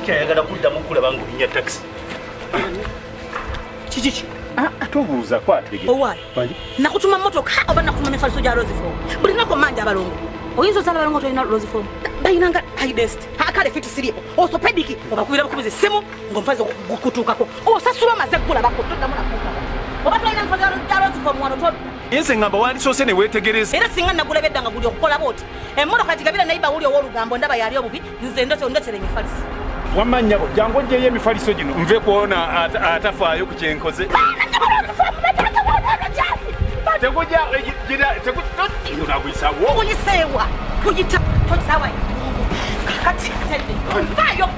Kiki ayagala kuddamu kulaba ng'olinya taxi. Kiki? Atubuuza kwatege. Owaayi. Nakutuma mmotoka oba nakutuma n'effaliso gya Rose Form. Buli lunaku manja abalongo. Oyinza osala abalongo tolina Rose Form. Bayinanga hidest. Akale fiti siripo. Orthopedic obakubira bukubiza essimu ng'omufazi gukutuukako. Osasula amaze ggula bakutuddamu nakuuka. Oba tolina enfazi gya Rose Form wano toli. Yense ngamba wandisoose ne weetegereza. Era singa nagula bedda nga guli okukola booti. Emmotoka gigabira nayiba wuli ow'olugambo ndaba yali obubi nze ndotere emifaliso. Wamanyabo jangu njeyo emifaliso gino nve kuona atafaayo ku kyenkoze. Teguja gira teguja nagwisawo. Kunyisewa kuyita tosawa. Kakati tende. Vayo.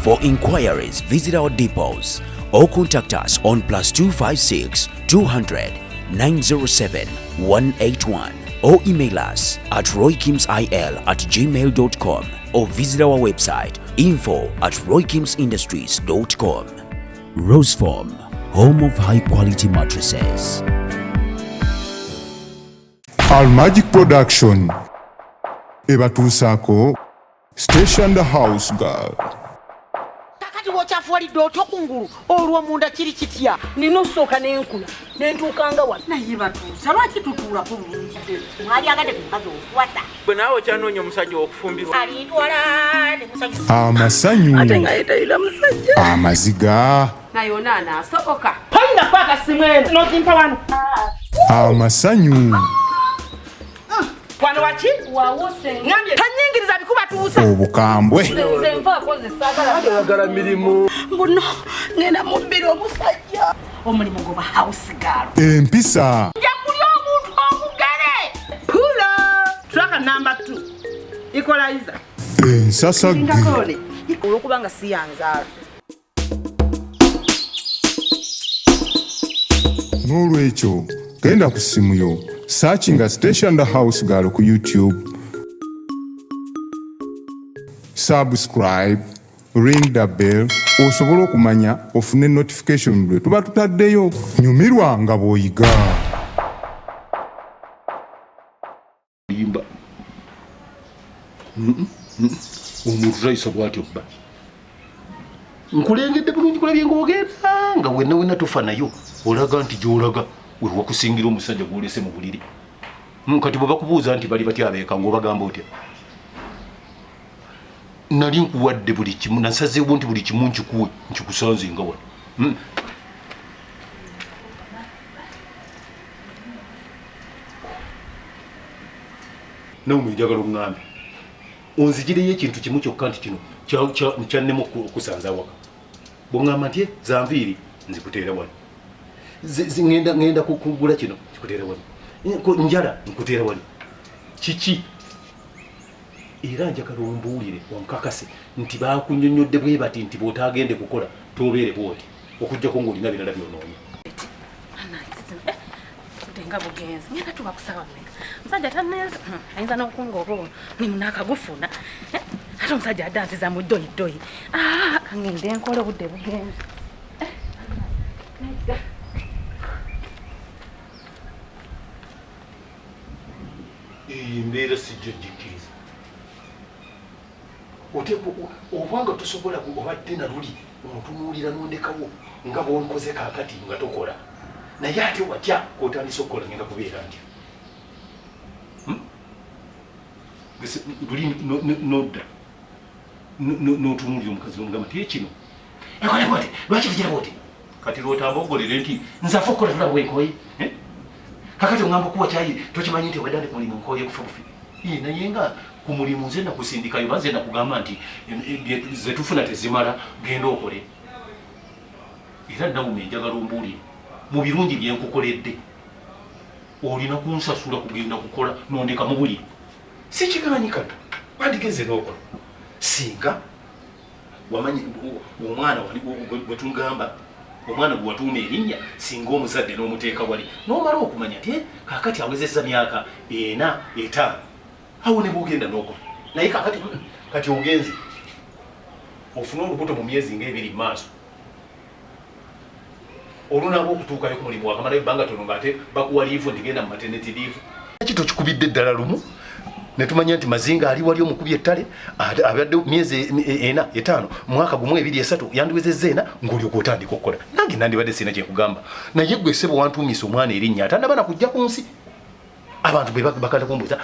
For inquiries, visit our depots or contact us on +256 200 907 181 or email us at roykimsil@gmail.com or visit our website info@roykimsindustries.com. Rose Form, home of high quality mattresses. Al Magic Production Ebatusako Station the House Girl. Wachafuwalidde otokungulu olwo munda kiri kitya nino soka nenkula nentukanga wala naye batuusa lwaki tutuula ku bulungi mwali agade kukazi okwata bwe naawe kyanoonya omusajja okufumbirwa alindwala ne musajja amasanyu ate nga yetayira musajja amaziga nayona anaasoboka toyina kwaka simu eno nokimpa wano amasanyu wano waki wawuse ngambye tanyingiriza bikubatuusa obukambwe nze nvaako ayagala mirimu mbuno ngenda mubbira omusajja omulimu goba house girl empisa njakuli omuntu omugere pulo traka number 2 equalizer ensasage olwokubanga siyanzaala n'olwekyo genda ku simu yo searching Station the House Girl ku YouTube. Subscribe, ring the bell, osobola okumanya ofune notification lwe tuba tutaddeyo. Nyumirwa nga bw'oyiga. Yimba. Omuntu tayisa bw'atyo bba. Nkulengedde bulungi kulabye ng'ogenda nga wenna tofa nayo olaga nti gy'olaga we wakusingira omusajja gw'olese mu buliri. Kati bwe bakubuuza nti bali batya abeeka ng'obagamba otya. Nali nkuwadde buli kimu nasazeewo nti buli kimu nkikuwe nkikusanze nga wano. Nawe njagala oŋŋambe onzigireyo ekintu kimu kyokka nti kino kyannemu okusanza waka. Bw'oŋŋamba nti zanviiri nzikuteera wano. Ngenda kugula kino kikuteera wano. Njala nkuteera wano. Kiki? Era njagala ombuulire onkakase nti baakunnyonnyodde bwe bati nti bw'otaagende kukola tobeere bw'oti okuggyako ng'olina birala by'onoonya. nga bugenzi ngenda tuba kusawa mmeka musajja taneza ayinza n'okunga obo ni munakagufuna ate omusajja adansiza mu ddoyi kangende nkole obudde bugenzi mbeera sijja jikkiriza obanga tosobola obadde naluli omutunuulira n'ondekawo nga bwonkoze kaakati nga tokola naye ate watya k'otandisa okukola ngenda kubeera ntya luli nodda n'otunuulira omukazi omugamba ti ekino ekole bwati lwaki tugira bwoti kati lwotamba ogolere nti nzafe okukola tula bwenkoye kakati oŋŋamba okuwa kyayi tokimanyi nti wedda ndi ku mulimu nkoye kufubufi naye nga ku mulimu nze nakusindikayo ba nze nakugamba nti zetufuna tezimala genda okole era nawe njagala ombuulire mu birungi byenkukoledde olina kunsasula kugenda kukola nondeka mu buliri si kiganyi kata wandigeze n'okola singa wamanyi omwana wetugamba omwana gwe watuuma erinnya singa omuzadde n'omuteeka wali n'omala okumanya ti kaakati awezezza myaka 4 5 awo ne bwogenda n'okola naye kaakati kati ogenze ofune olubuto mu myezi ng'ebiri mu maaso olunaba okutuukayo ku mulimu wakamalayo ebbanga tono ng'ate bakuwa liivu nti genda mu maternity liivu kito kikubidde eddala lumu netumanya nti Mazinga ali wali omukubi ettale abadde myezi 4-5 mwaka gumu 2-3 yandiwezezza ena ng'olyo kwotandika okukola nange nandibadde sina kyekugamba naye gwe ssebo wantuumisa omwana erinnya atandaba na kujja ku nsi abantu be bakanda kumbuza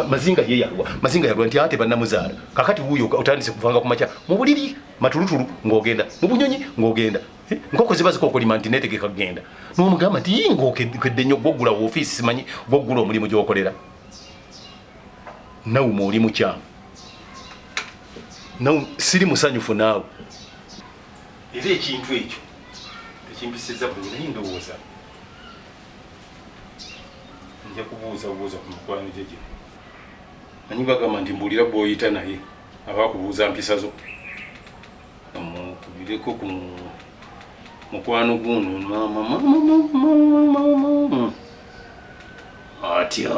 Mazinga ye yalwa Mazinga yalwa nti ate bannamuzaala kakati wuuyo otandise kuvanga ku makya mu buliri matulutulu ng'ogenda mu bunyonyi ng'ogenda nkoko ziba zikokolima nti netegeka kugenda n'omugamba nti ng'okedde nnyo gwoggula woofiisi simanyi gwoggula omulimu gy'okolera nawe oli mukyamu nawe siri musanyufu naawe era ekintu ekyo tekimpisiza buli naye ndowooza nja kubuuza ku mukwano gye manyi bagamba nti mbuulira bw'oyita naye aba kubuuza mpisa zo mukubireko ku mukwano guno atya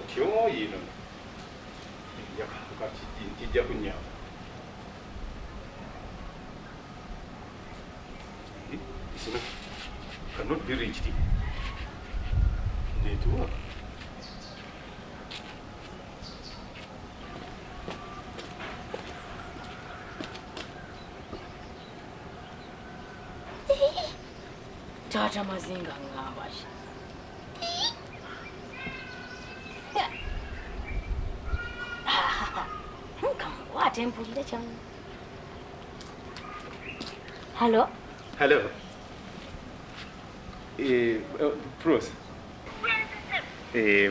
otyoyino kijja kunyama cannot be reached. Network. Taata Mazinga ngamba ki? Kamukwate mpulire kyangu. Hello? Hello. Prossy.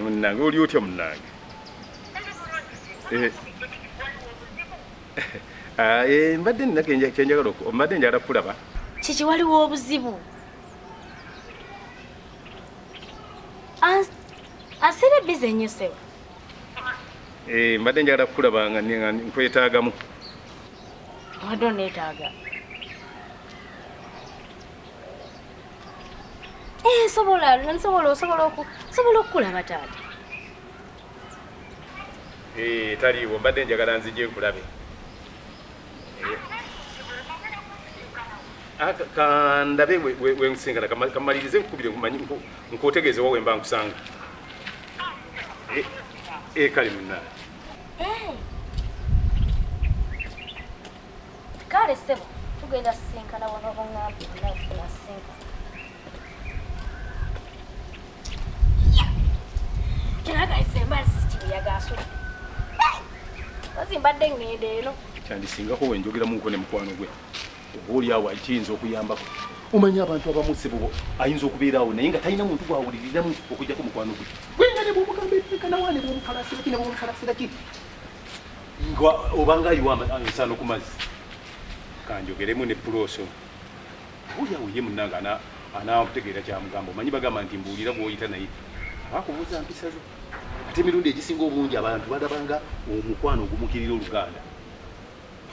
Munange oli otya munange? Mbadde nina kyenjagala mbadde njagala kulaba. Kiki waliwo obuzibu? Asire bize nnyo sewa. Mbadde njagala kulaba nga nkwetaagamu. Wadde oneetaaga. Nsobola okukulaba taata. Taliiwo mbadde njagala nzije nkulabe. Kandabe wenkusingana kamalirize nkubire nkotegeeze wa wemba nkusanga. Kale munna. Kale sebo tugenda sinkana wano bangambye nafuna sinkana. Mbadde ngende eno kyandisingako wenjogera mu nkone mukwano gwe obaoli awo akiyinza okuyambako omanya abantu abamu ssebo ayinza okubeeraawo naye nga talina muntu gwawuliriramu okujjako mukwano gwe gwengane bwomugambekanawane bwomufalasira bwomufalasira ki nga obanga ayiwa ensano ku mazzi kanjogeremu ne Prossy obaoli awo ye munnanga anaakutegeera kyamugamba omanyi bagamba nti mbuulira bw'oyita naye abakubuuza mpisa zo ate emirundi egisinga obungi abantu balabanga omukwano ogumukirira oluganda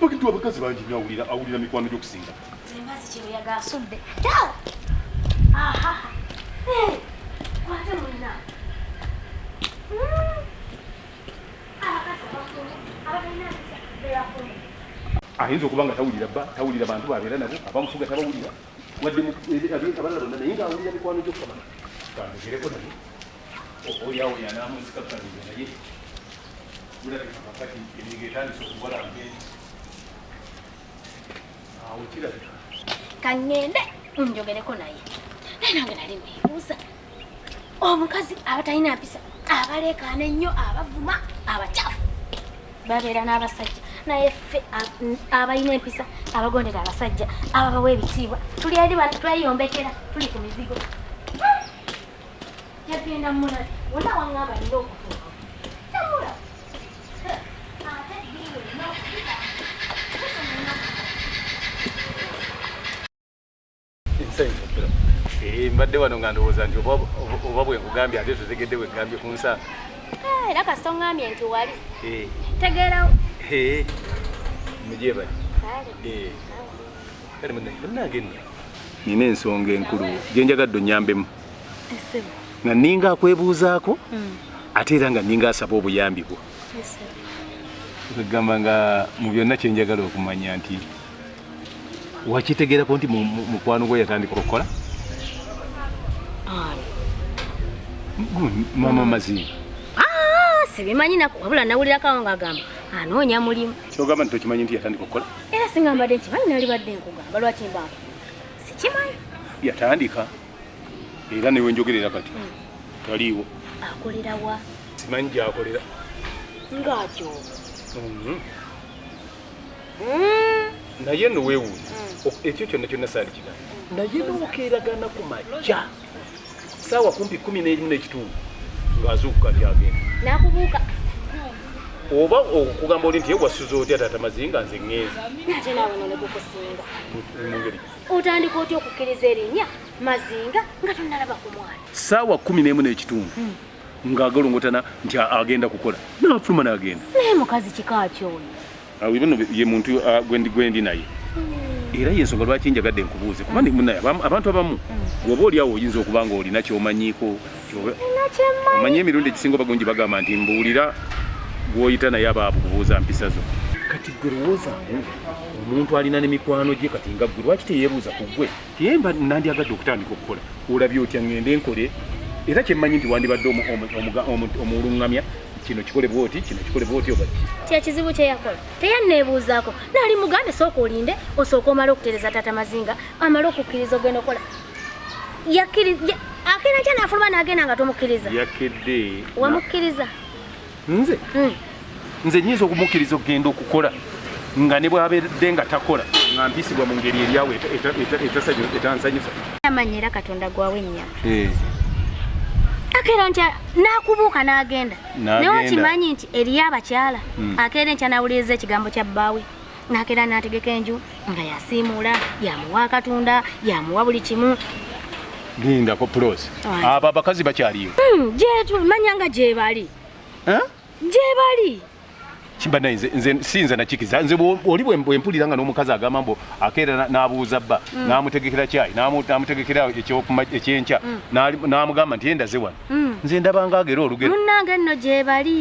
bakintu abakazi bangi nyo awulira mikwano gy'okusinga embazi kibuyaga asudde kwate munna ayinza okuba nga tawulira bantu babeera nabo abamufuga tabawulira wadde abalala bonna naye nga awulira mikwano gy'okukamana kandegereko naye oyawo yanaamusikakkalire naye bulabika kakati emigo etandise okukola ngenzi awo kirabika kangende njogereko naye naye nange nali neebuuza omukazi abatalina mpisa abaleekaana ennyo abavuma abakyafu babeera n'abasajja naye ffe abalina empisa abagondera abasajja ababawa ebitiibwa tuli eri bano tweyombekera tuli ku mizigo yagenda mulabi wonna waŋŋamba nina okutuuka tamula ate biwe n'okuyita mbadde wano nga ndowooza nti oba bwe nkugambye ate tozegedde bwegambye ku nsanga era kasita oŋŋambye nti wali tegeerawo mujebali kale munnange nno nina ensonga enkulu gye njagadde onnyambemu nga ninga akwebuuzaako ate era nga ninga asaba obuyambi bwo kugamba nga mu byonna kyenjagala okumanya nti wakitegeerako nti mukwano gwe yatandika okukola mama Mazinga sibimanyi wabula nawulirako nga agamba anoonya mulimu kyogamba nti tokimanyi nti yatandika okukola era singa mbadde nkimanyi nali badde nkugamba lwaki mbangu sikimanyi yatandika era newe njogerera kati taliiwo akolera wa simanyi gyakolera ngakyo naye no weewuunya ekyo kyonna kyonna saali kigana naye nookeeragana ku makya saawa kumpi 11 n'ekitundu ng'azuukuka kyagenda nakubuuka oba okugamba oli nti ye wasuza otya Taata Mazinga nze ŋŋeeza ate naawe none gukusinga mungeri otandika otya okukkiriza erinnya Mazinga nga tonnalaba ku mwana saawa 11 n'ekitundu ng'agalongotana nti agenda kukola n'afuluma n'agenda naye mukazi kika kyoyo bino ye muntu gwendi naye era yensonga lwaki njagadde nkubuuze kuba munaye abantu abamu bw'oba oliawo oyinza okuba nga olina kyomanyiiko omanyi emirundi egisinga bagonji bagamba nti mbuulira gwoyita naye abaabu kubuuza mpisa zo kati gwe lowoozangu omuntu alina n'emikwano gye kati nga gwe lwaki teyeebuuza ku gwe tiyemba nandyagadde okutandika okukola olabye otya ngende nkole era kyemmanyi nti wandibadde omuluŋŋamya kino kikole bwoti kino kikole bwoti oba kyekizibu kyeyakola teyanneebuuzaako naali mugambe sooka olinde osooka omale okutereza Taata Mazinga amale okukkiriza ogenda okukola akira nkya naafuluma n'agenda nga tomukkiriza yakedde wamukkiriza nze nyinza okumukkiriza okugenda okukola nga ne bwabadde nga takola nga mpisibwa mu ngeri eryawo etansanyusa amanyi era Katonda gwawe ennyama akeera nkya n'akubuuka n'agenda naye okimanyi nti eriyo abakyala akeera nkya n'awuliriza ekigambo kya bbaawe n'akeera n'ategeka enju nga yasiimuula yamuwa akatunda yamuwa buli kimu lindako Prossy abo abakazi bakyaliyo manya nga gyebali gyebali kimba naye nze sinza nakikiza nze oli bwempulira nga n'omukazi agamba mbu akeera n'abuuza bba n'amutegekera cyayi n'amutegekera ekyenkya n'amugamba nti endaze wano nze ndabanga agera olugero munnange nno gyebali